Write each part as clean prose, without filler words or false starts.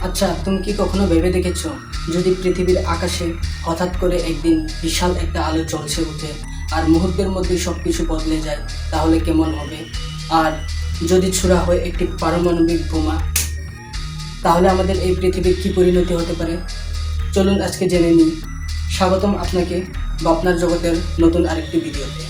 আচ্ছা, তুমি কি কখনো ভেবে দেখেছো যদি পৃথিবীর আকাশে হঠাৎ করে একদিন বিশাল একটা আলো জ্বলছে ওঠে আর মুহূর্তের মধ্যে সবকিছু বদলে যায়, তাহলে কেমন হবে? আর যদি ছোড়া হয় একটি পারমাণবিক বোমা, তাহলে আমাদের এই পৃথিবীর কি পরিণতি হতে পারে? চলুন আজকে জেনে নিই। স্বাগতম আপনাকে ভাবনার জগতের নতুন আরেকটি ভিডিওতে।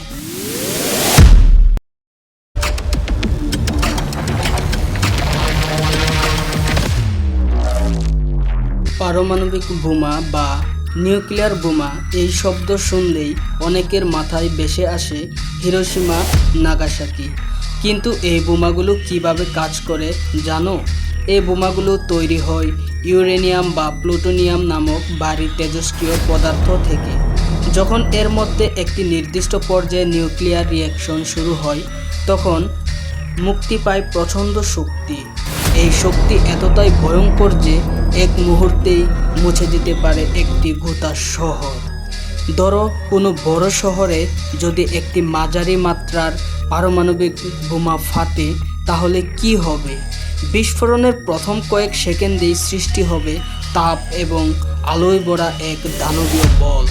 পারমাণবিক বোমা বা নিউক্লিয়ার বোমা এই শব্দ শুনলেই অনেকের মাথায় ভেসে আসে হিরোশিমা, নাগাসাকি। কিন্তু এই বোমাগুলো কিভাবে কাজ করে জানো? এই বোমাগুলো তৈরি হয় ইউরেনিয়াম বা প্লুটোনিয়াম নামক ভারী তেজস্ক্রিয় পদার্থ থেকে। যখন এর মধ্যে একটি নির্দিষ্ট পর্যায়ে নিউক্লিয়ার রিঅ্যাকশন শুরু হয়, তখন মুক্তি পায় প্রচণ্ড শক্তি। এই শক্তি এতটাই ভয়ঙ্কর যে এক মুহূর্তেই মুছে দিতে পারে একটি গোটা শহর। ধরো, কোনো বড় শহরে যদি একটি মাঝারি মাত্রার পারমাণবিক বোমা ফাটে, তাহলে কি হবে? বিস্ফোরণের প্রথম কয়েক সেকেন্ডেই সৃষ্টি হবে তাপ এবং আলোয় ভরা এক দানবীয় বল।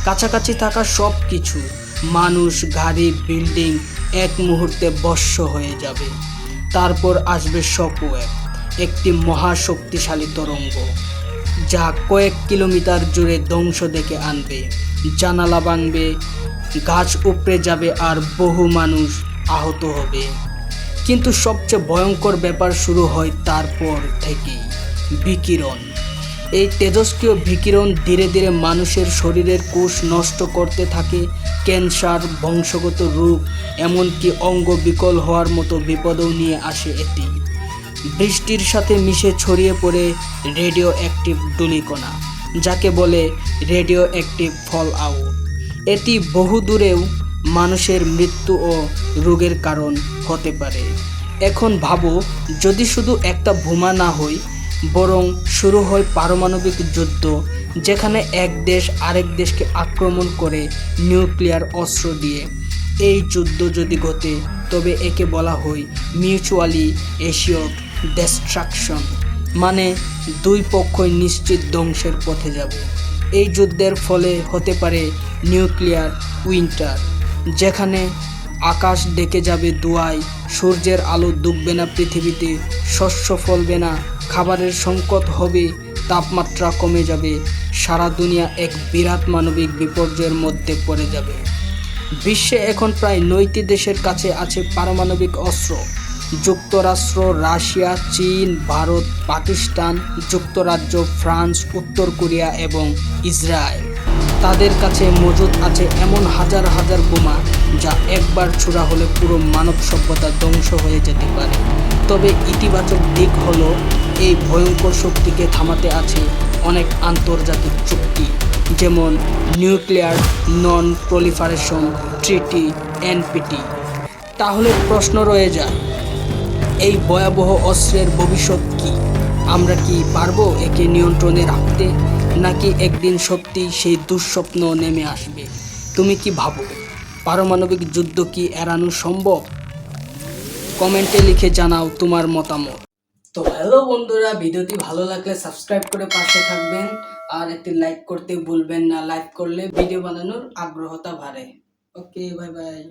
কাছাকাছি থাকা সব কিছু, মানুষ, গাড়ি, বিল্ডিং এক মুহূর্তে ভস্ম হয়ে যাবে। তারপর আসবে শকওয়েভ, একটি মহাশক্তিশালী তরঙ্গ যা কয়েক কিলোমিটার জুড়ে ধ্বংস ডেকে আনবে। জানালা ভাঙবে, গাছ উপড়ে যাবে আর বহু মানুষ আহত হবে। কিন্তু সবচেয়ে ভয়ঙ্কর ব্যাপার শুরু হয় তারপর থেকেই, বিকিরণ। এই তেজস্ক্রিয় বিকিরণ ধীরে ধীরে মানুষের শরীরের কোষ নষ্ট করতে থাকে। ক্যান্সার, বংশগত রোগ, এমনকি অঙ্গ বিকল হওয়ার মতো বিপদও নিয়ে আসে এটি। বৃষ্টির সাথে মিশে ছড়িয়ে পড়ে রেডিও অ্যাক্টিভ ধূলিকণা, যাকে বলে রেডিও অ্যাক্টিভ ফল আউট। এটি বহু দূরেও মানুষের মৃত্যু ও রোগের কারণ হতে পারে। এখন ভাবো, যদি শুধু একটা বোমা না হয়, বরং শুরু হয় পারমাণবিক যুদ্ধ, যেখানে এক দেশ আরেক দেশকে আক্রমণ করে নিউক্লিয়ার অস্ত্র দিয়ে। এই যুদ্ধ যদি ঘটে, তবে একে বলা হয় মিউচুয়ালি অ্যাসিওর্ড ডিস্ট্রাকশন, মানে দুই পক্ষই নিশ্চিত ধ্বংসের পথে যাবে। এই যুদ্ধের ফলে হতে পারে নিউক্লিয়ার উইন্টার, যেখানে আকাশ ডেকে যাবে ধোঁয়ায়, সূর্যের আলো ডুববে না পৃথিবীতে, শস্য ফলবে না, খাবারের সংকট হবে, তাপমাত্রা কমে যাবে, সারা দুনিয়া এক বিরাট মানবিক বিপর্যয়ের মধ্যে পড়ে যাবে। বিশ্বে এখন প্রায় 9টি দেশের কাছে আছে পারমাণবিক অস্ত্র। যুক্তরাষ্ট্র, রাশিয়া, চীন, ভারত, পাকিস্তান, যুক্তরাজ্য, ফ্রান্স, উত্তর কোরিয়া এবং ইসরায়েল। তাদের কাছে মজুদ আছে এমন হাজার হাজার বোমা যা একবার ছোড়া হলে পুরো মানব সভ্যতা ধ্বংস হয়ে যেতে পারে। তবে ইতিবাচক দিক হলো, এই ভয়ঙ্কর শক্তিকে থামাতে আছে অনেক আন্তর্জাতিক চুক্তি, যেমন নিউক্লিয়ার নন প্রলিফারেশন ট্রিটি, এনপিটি। তাহলে প্রশ্ন রয়ে যায়, এই ভয়াবহ অস্ত্রের ভবিষ্যৎ কী? আমরা কি পারবো একে নিয়ন্ত্রণে রাখতে, নাকি একদিন সত্যি সেই দুঃস্বপ্ন নেমে আসবে? তুমি কি ভাবো, পারমাণবিক যুদ্ধ কি এড়ানো সম্ভব? কমেন্টে লিখে জানাও তোমার মতামত। তো হ্যালো বন্ধুরা, ভিডিওটি ভালো লাগলে সাবস্ক্রাইব করে পাশে থাকবেন আর একটি লাইক করতে ভুলবেন না। লাইক করলে ভিডিও বানানোর আগ্রহতা বাড়ে। ওকে, বাই বাই।